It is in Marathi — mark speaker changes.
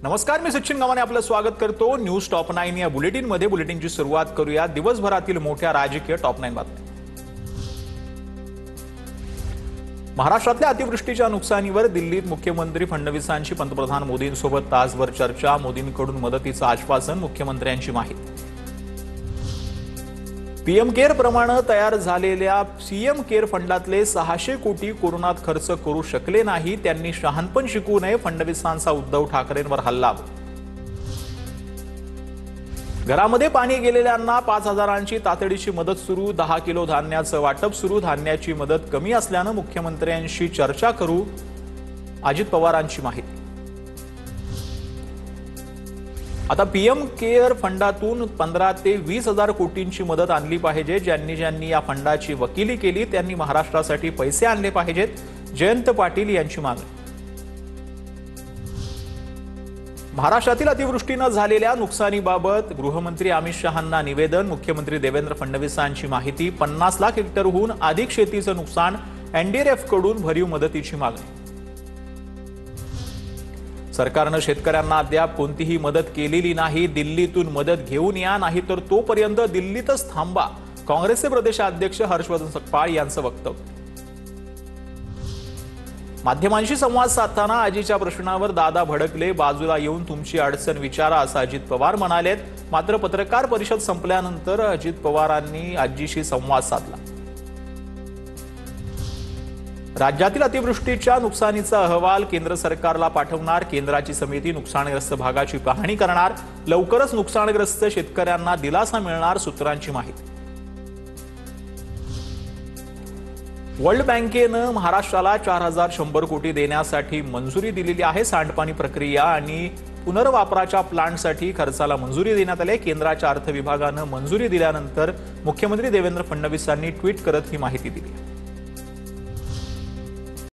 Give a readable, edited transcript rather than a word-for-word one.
Speaker 1: नमस्कार, मी सचिन गव्हाणे आपलं स्वागत करतो न्यूज टॉप 9 या बुलेटिनमध्ये। बुलेटिनची सुरुवात करूया दिवसभरातील मोठ्या राजकीय टॉप 9 बातम्या। महाराष्ट्रातल्या अतिवृष्टीच्या नुकसानीवर दिल्लीत मुख्यमंत्री फडणवीसांची पंतप्रधान मोदींसोबत तासभर चर्चा। मोदींकडून मदतीचं आश्वासन, मुख्यमंत्र्यांची माहिती। पीएम केअर प्रमाणे तयार झालेल्या सीएम केअर फंडातले 600 कोटी कोरोनात खर्च करू शकले नाही, त्यांनी शहाणपण शिकू नये, फडणवीसांचा उद्धव ठाकरेंवर हल्ला। घरामध्ये पाणी गेलेल्यांना 5,000ची तातडीची मदत सुरू, 10 किलो धान्याचं वाटप सुरू। धान्याची मदत कमी असल्यानं मुख्यमंत्र्यांशी चर्चा करू, अजित पवारांची माहिती। आता पीएम केअर फंडातून 15 ते 20,000 कोटींची मदत आणली पाहिजे। ज्यांनी या फंडाची वकिली केली त्यांनी महाराष्ट्रासाठी पैसे आणले पाहिजेत, जयंत पाटील यांची मागणी। महाराष्ट्रातील अतिवृष्टीने झालेल्या नुकसानीबाबत गृहमंत्री अमित शहांना निवेदन, मुख्यमंत्री देवेंद्र फडणवीसांची माहिती। 50 लाख हेक्टरहून अधिक शेतीचं नुकसान, एनडीआरएफ कडून भरीव मदतीची मागणी। सरकारने शेतकऱ्यांना अद्याप कोणतीही मदत केलेली नाही, दिल्लीतून मदत घेऊन या, नाहीतर तोपर्यंत दिल्लीतच थांबा, काँग्रेसचे प्रदेशाध्यक्ष हर्षवर्धन सकपाळ यांचं वक्तव्य। माध्यमांशी संवाद साधताना आजीच्या प्रश्नावर दादा भडकले, बाजूला येऊन तुमची अडचण विचारा असं अजित पवार म्हणालेत। मात्र पत्रकार परिषद संपल्यानंतर अजित पवारांनी आजीशी संवाद साधला। राज्यातील अतिवृष्टीच्या नुकसानीचा अहवाल केंद्र सरकारला पाठवणार, केंद्राची समिती नुकसानग्रस्त भागाची पाहणी करणार, लवकरच नुकसानग्रस्त शेतकऱ्यांना दिलासा मिळणार, सूत्रांची माहिती। वर्ल्ड बँकेनं महाराष्ट्राला 4,100 कोटी देण्यासाठी मंजुरी दिलेली आहे। सांडपाणी प्रक्रिया आणि पुनर्वापराच्या प्लांटसाठी खर्चाला मंजुरी देण्यात आली। केंद्राच्या अर्थ विभागानं मंजुरी दिल्यानंतर मुख्यमंत्री देवेंद्र फडणवीसांनी ट्विट करत ही माहिती दिली।